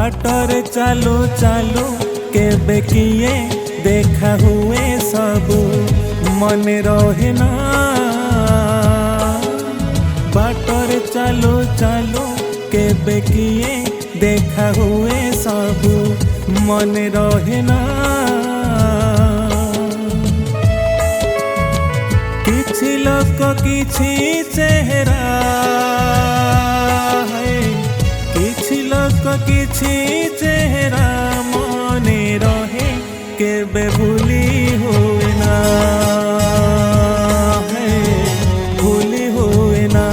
Water चालू चालू केबे किए देखा हुए सब मन रहे ना। बाटर चालू चालू केबे किए देखा हुए सब मन रहे ना। किछि लोक किछि चेहरा है, किछि लोक किछि चेहरा मने रहे केबे भूली हुए ना, है भूली हुए ना।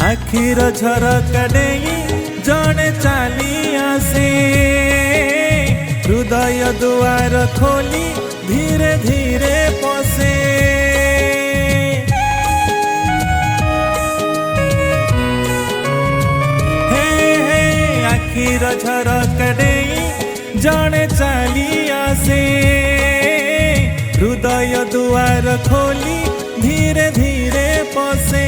आखिर झरका देई जड़े चली आसे, हृदय दुआर खोली धीरे धीरे पसे। हे हे आखिर झरका देई जड़े चली आसे, हृदय दुआर खोली धीरे धीरे पसे।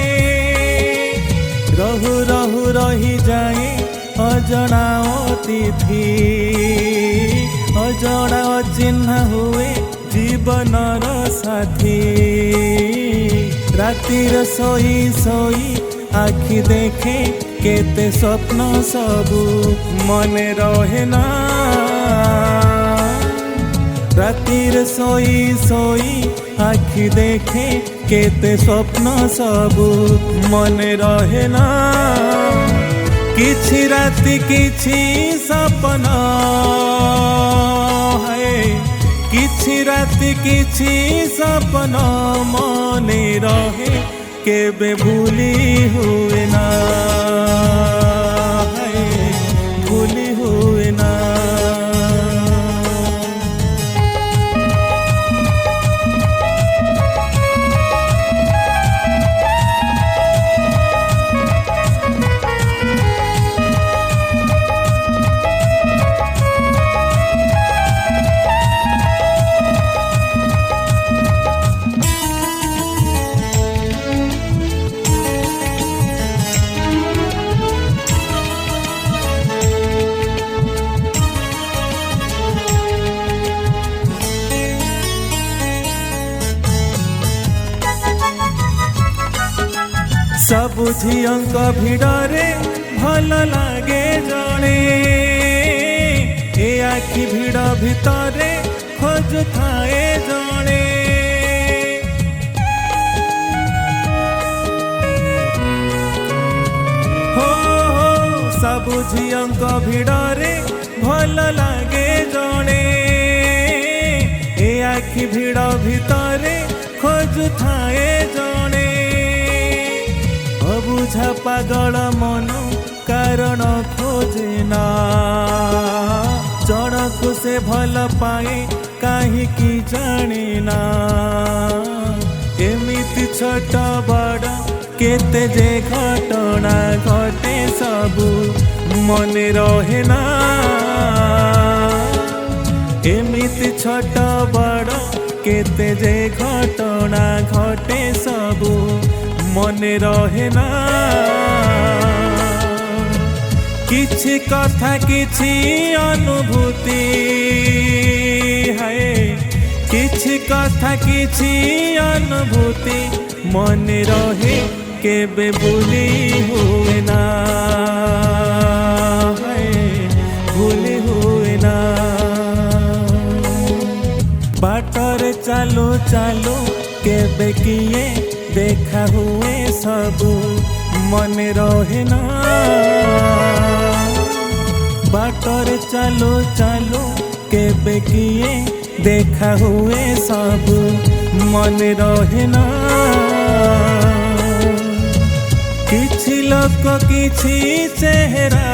रहु रहु रही जाए अजଣା अतिथि, अजଣା चिन्ह हुए जीवनर साथी। रातिर सोई सोई आखि देखे केते स्वप्न सबु मने रहे ना। रातिर सोई सोई आखि देखे केते स्वप्न सबु मने रहे ना। किछि राति किछि सपना है, किछि राति किछि सपना मने रहे केबे भूली हुए ना, है भूली हुए ना। सब झियंक भिड़रे भल लागे जणे, ए आखि भिड़ भितरे खोज थाए जणे। हो हो सब झियंक भिड़रे भल लागे जणे, ए आखि भिड़ भितरे खोज थाए जणे। बुझा पागल मन कारण खोजे ना, जड़क से भल पाए कहीं जाने ना। एमिति छोट बड़ केते जे घटना घटे सबु मने रहे ना। एमिति छोट बड़ केते जे घटना घटे सबु मने रहे ना। किछि कथा किछि अनुभूति है, किछि कथा किछि अनुभूति मने रहे केबे भूली हुए ना, है भूली हुए ना। बाटर चालू चालू केबे किए देखा हुए सब मन रहे ना। बाटर चालू चालू केबे किए देखा हुए सब मन रहे ना किछि लोक किछि चेहरा